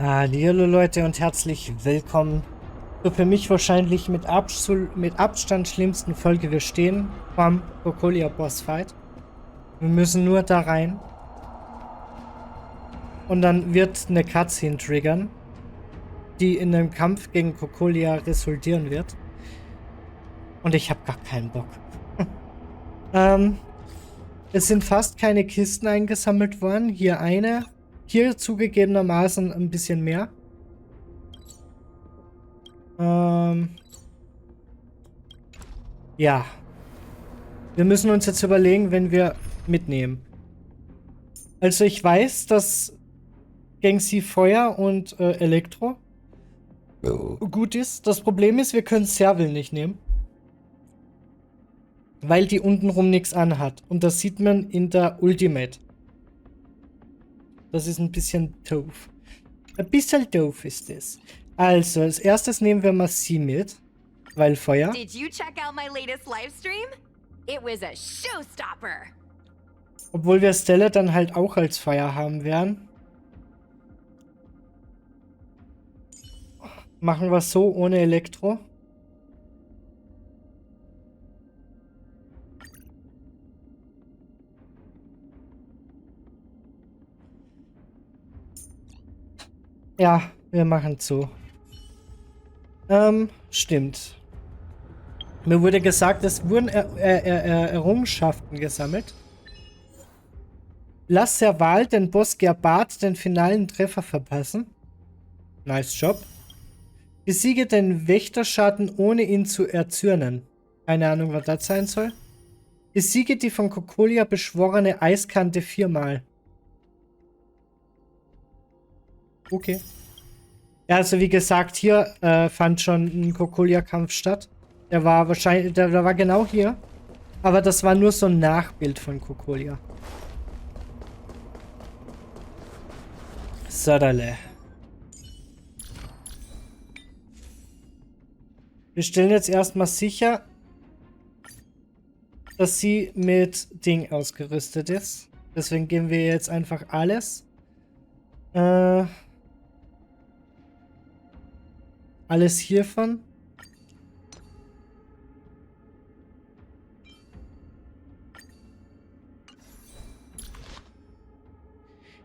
Hallo Leute und herzlich willkommen zur für mich wahrscheinlich mit Abstand schlimmsten Folge. Wir stehen vom Kokolia Bossfight. Wir müssen nur da rein. Und dann wird eine Cutscene triggern, die in einem Kampf gegen Kokolia resultieren wird. Und ich habe gar keinen Bock. Es sind fast keine Kisten eingesammelt worden. Hier eine. Hier zugegebenermaßen ein bisschen mehr. Ja. Wir müssen uns jetzt überlegen, wenn wir mitnehmen. Also ich weiß, dass gegen sie Feuer und Elektro gut ist. Das Problem ist, wir können Serval nicht nehmen. Weil die untenrum nichts anhat. Und das sieht man in der Ultimate. Das ist ein bisschen doof. Ein bisschen doof ist es. Also, als erstes nehmen wir mal sie mit. Weil Feuer. Did you check out my latest livestream? It was a showstopper. Obwohl wir Stella dann halt auch als Feuer haben werden. Machen wir es so ohne Elektro. Ja, wir machen es so. Stimmt. Mir wurde gesagt, es wurden Errungenschaften gesammelt. Lass Serval den Boss Gerendert den finalen Treffer verpassen. Nice Job. Besiege den Wächterschatten, ohne ihn zu erzürnen. Keine Ahnung, was das sein soll. Besiege die von Kokolia beschworene Eiskante 4-mal. Okay. Ja, also wie gesagt, hier fand schon ein Kokolia-Kampf statt. Der war wahrscheinlich, der war genau hier. Aber das war nur so ein Nachbild von Kokolia. Sodale. Wir stellen jetzt erstmal sicher, dass sie mit Ding ausgerüstet ist. Deswegen geben wir jetzt einfach alles. Alles hiervon.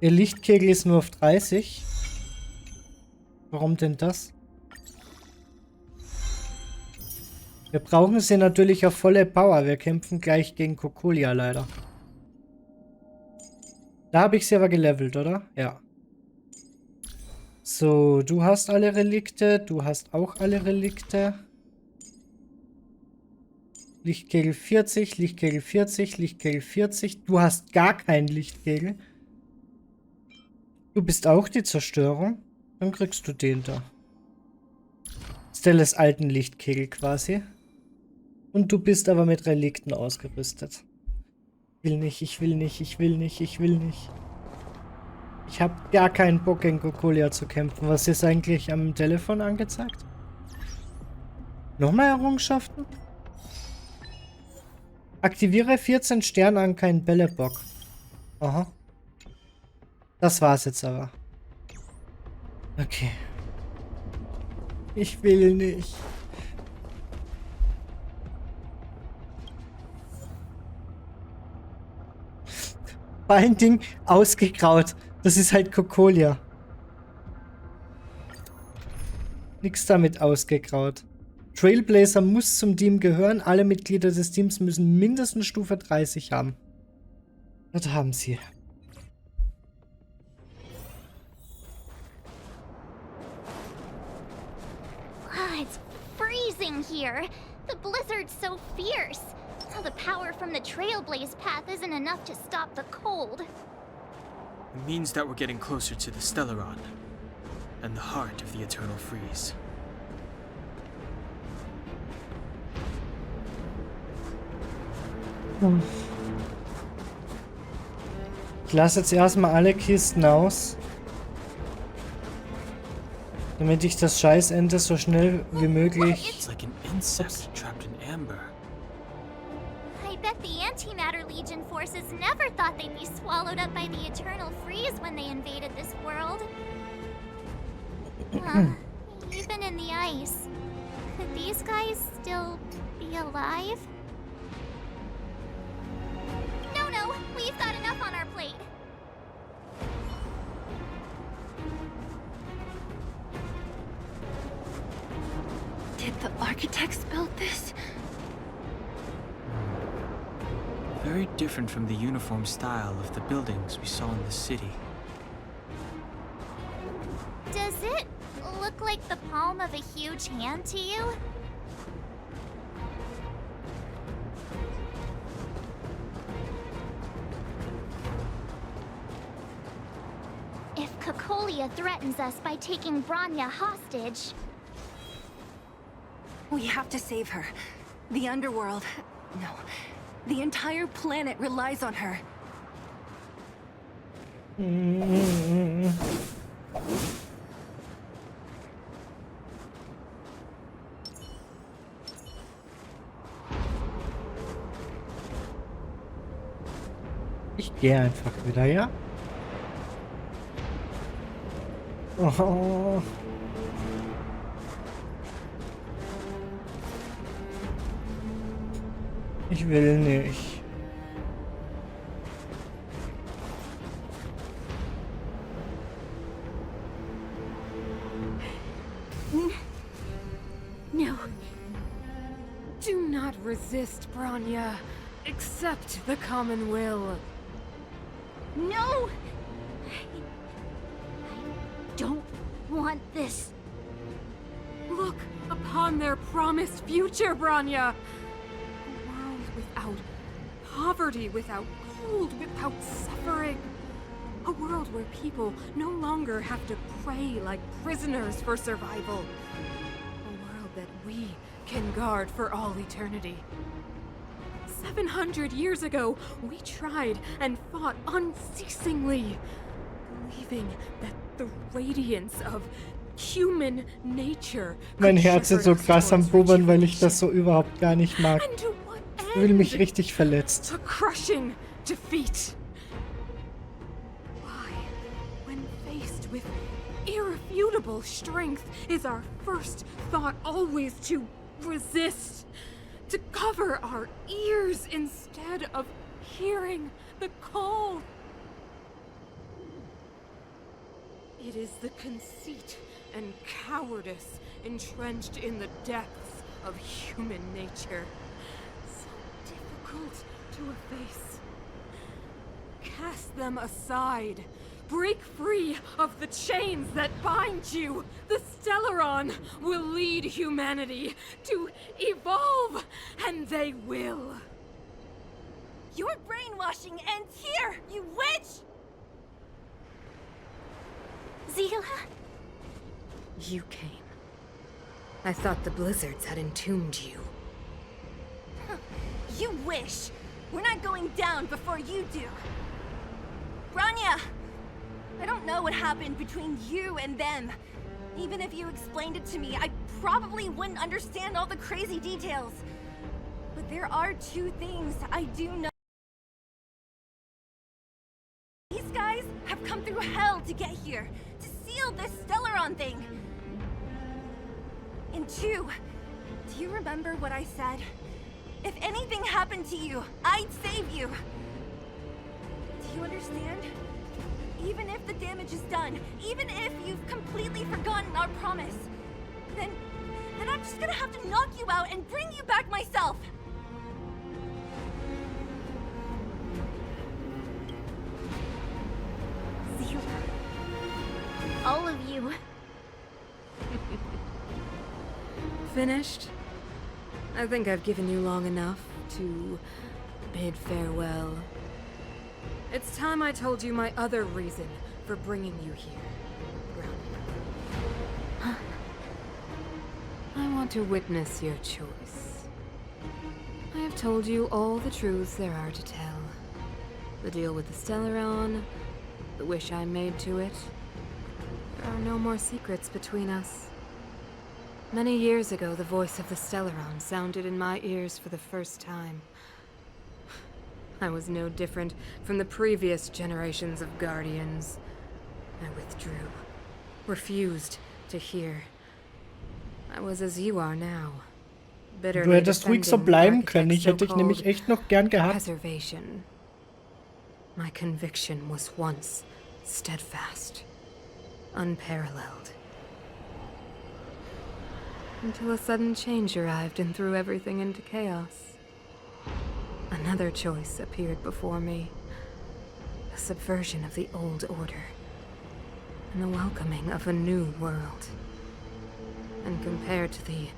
Ihr Lichtkegel ist nur auf 30. Warum denn das? Wir brauchen sie natürlich auf volle Power. Wir kämpfen gleich gegen Kokolia leider. Da habe ich sie aber gelevelt, oder? Ja. So, du hast alle Relikte. Du hast auch alle Relikte. Lichtkegel 40, Lichtkegel 40, Lichtkegel 40. Du hast gar keinen Lichtkegel. Du bist auch die Zerstörung. Dann kriegst du den da. Stelles alten Lichtkegel quasi. Und du bist aber mit Relikten ausgerüstet. Ich will nicht, ich will nicht, ich will nicht, ich will nicht. Ich habe gar keinen Bock, gegen Kokolia zu kämpfen. Was ist eigentlich am Telefon angezeigt? Nochmal Errungenschaften? Aktiviere 14 Sternanker in Bällebock. Aha. Das war's jetzt aber. Okay. Ich will nicht. Binding ausgegraut. Das ist halt Kokolia. Nix damit ausgegraut. Trailblazer muss zum Team gehören. Alle Mitglieder des Teams müssen mindestens Stufe 30 haben. Das haben sie. It's freezing here. The blizzard's so fierce. The power from the Trailblaze path isn't enough to stop the cold. It means that we're getting closer to the Stellaron, and the heart of the Eternal Freeze. Ich lasse jetzt erstmal alle Kisten aus, damit ich das Scheißende so schnell wie möglich... It's like an insect trapped in amber. I bet the Antimatter Legion forces never thought they'd be swallowed up by the Eternal Freeze when they invaded this world. Even in the ice, could these guys still be alive? No, we've got enough on our plate. Did the architects build this? Very different from the uniform style of the buildings we saw in the city. Does it look like the palm of a huge hand to you? If Kokolia threatens us by taking Bronya hostage... We have to save her. The underworld... No. The entire planet relies on her. Ich gehe einfach wieder, ja? Oh. Ich will nicht. No. Do not resist, Bronya. Accept the common will. No! I don't want this. Look upon their promised future, Bronya. A world without poverty, without cold, without suffering. A world where people no longer have to pray like prisoners for survival. A world that we can guard for all eternity. 700 years ago, we tried and fought unceasingly, believing that the radiance of human nature Mein could Herz ist so shepherd us krass am towards Bubbern, weil ich das so rejuvenation. überhaupt gar nicht mag. And to what Ich fühle mich end? richtig verletzt. A crushing defeat. Why, when faced with irrefutable strength, is our first thought always to resist? To cover our ears instead of hearing the call? It is the conceit and cowardice entrenched in the depths of human nature. So difficult to efface. Cast them aside. Break free of the chains that bind you. The Stellaron will lead humanity to evolve, and they will. Your brainwashing ends here, you witch! Zila? You came. I thought the blizzards had entombed you. You wish. We're not going down before you do. Bronya! I don't know what happened between you and them. Even if you explained it to me, I probably wouldn't understand all the crazy details. But there are two things I do know. These guys have come through hell to get here, to seal this Stellaron thing. And two, do you remember what I said? If anything happened to you, I'd save you. Do you understand? Even if the damage is done, even if you've completely forgotten our promise, then I'm just gonna have to knock you out and bring you back myself. Zila. All of you. Finished? I think I've given you long enough to bid farewell. It's time I told you my other reason for bringing you here, Bronya. I want to witness your choice. I have told you all the truths there are to tell. The deal with the Stellaron, the wish I made to it. There are no more secrets between us. Many years ago, the voice of the Stellaron sounded in my ears for the first time. I was no different from the previous generations of Guardians. I withdrew, refused to hear. I was as you are now. Du Bitterly hättest ruhig so defending the bleiben können. architect's Ich hätte dich nämlich so-called echt noch gern gehabt. preservation. My conviction was once steadfast, unparalleled. Until a sudden change arrived and threw everything into chaos. Another choice appeared before me. The subversion of the old order. And the welcoming of a new world. And compared to the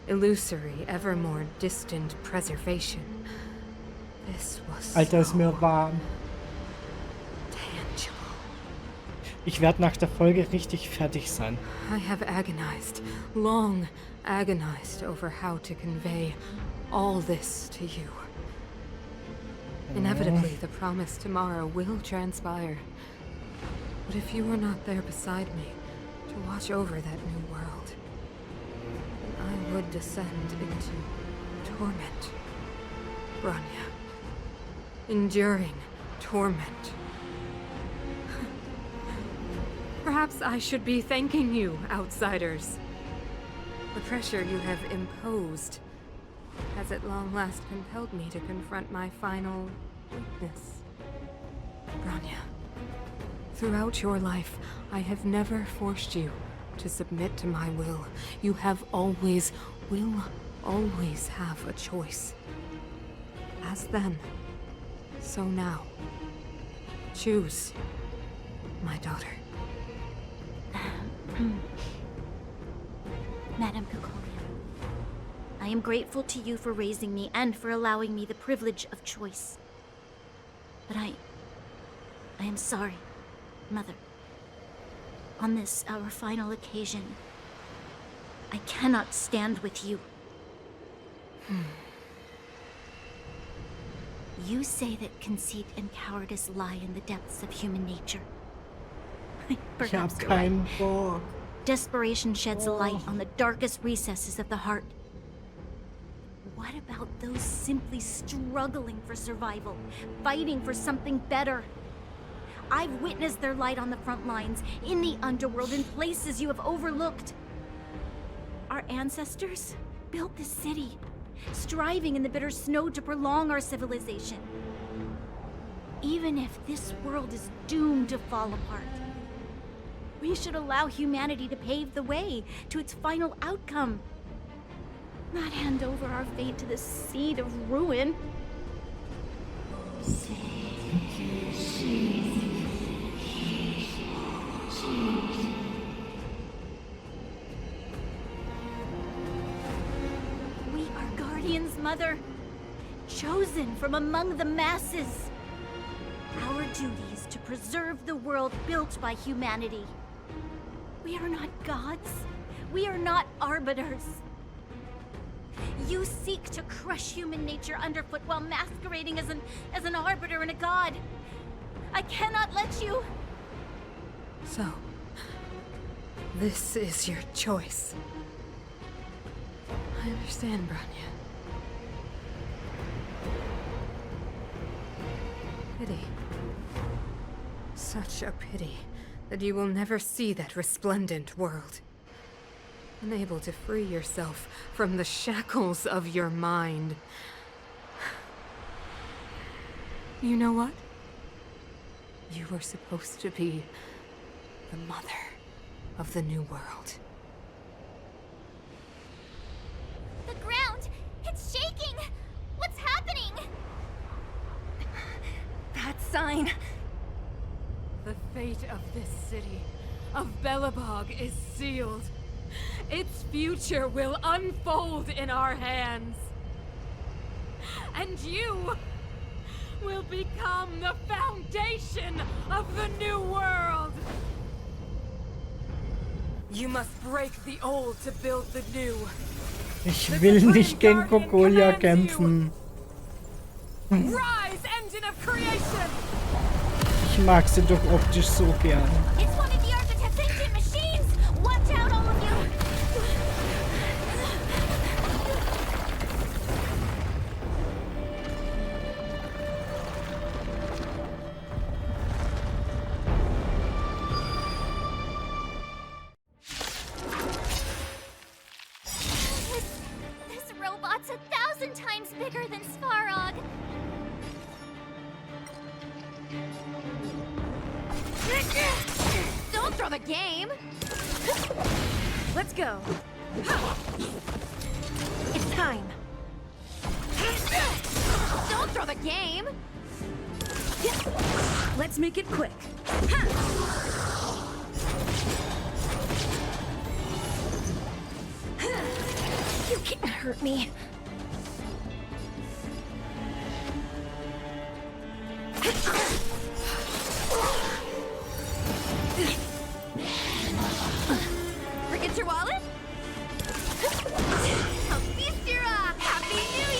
illusory, ever more distant preservation, this was Alter, ist mir warm. tangible. Ich werde nach der Folge richtig fertig sein. I have agonized, long agonized over how to convey all this to you. Inevitably, the promised tomorrow will transpire. But if you were not there beside me to watch over that new world, then I would descend into torment. Branya. Enduring torment. Perhaps I should be thanking you, outsiders. The pressure you have imposed has at long last compelled me to confront my final weakness. Branya, throughout your life, I have never forced you to submit to my will. You have always, will always have a choice. As then, so now. Choose, my daughter. Madame Kokolia, I am grateful to you for raising me and for allowing me the privilege of choice. But I am sorry, Mother. On this, our final occasion, I cannot stand with you. You say that conceit and cowardice lie in the depths of human nature. Ich hab Perhaps you're keinen right. Bock. Desperation sheds a light on the darkest recesses of the heart. What about those simply struggling for survival, fighting for something better? I've witnessed their light on the front lines, in the underworld, in places you have overlooked. Our ancestors built this city, striving in the bitter snow to prolong our civilization. Even if this world is doomed to fall apart, we should allow humanity to pave the way to its final outcome. Not hand over our fate to the seed of ruin. We are guardians, Mother, chosen from among the masses. Our duty is to preserve the world built by humanity. We are not gods. We are not arbiters. You seek to crush human nature underfoot while masquerading as an arbiter and a god. I cannot let you. So, this is your choice. I understand, Branya. Pity. Such a pity that you will never see that resplendent world. Unable to free yourself from the shackles of your mind. You know what? You were supposed to be the mother of the new world. The ground! It's shaking! What's happening? That sign. The fate of this city, of Belobog, is sealed. Its future will unfold in our hands. And you will become the foundation of the new world. You must break the old to build the new. Ich will nicht gegen Kokolia kämpfen. Rise, engine of creation! Ich mag sie doch optisch so gern. It's one of the architect's ancient machines! Watch out, all of you! bigger than Svarog. Don't throw the game! Let's go. It's time. Don't throw the game! Let's make it quick. You can't hurt me. Forget your wallet? I'll feast your eye! Happy New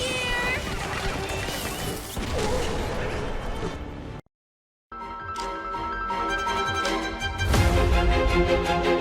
Year!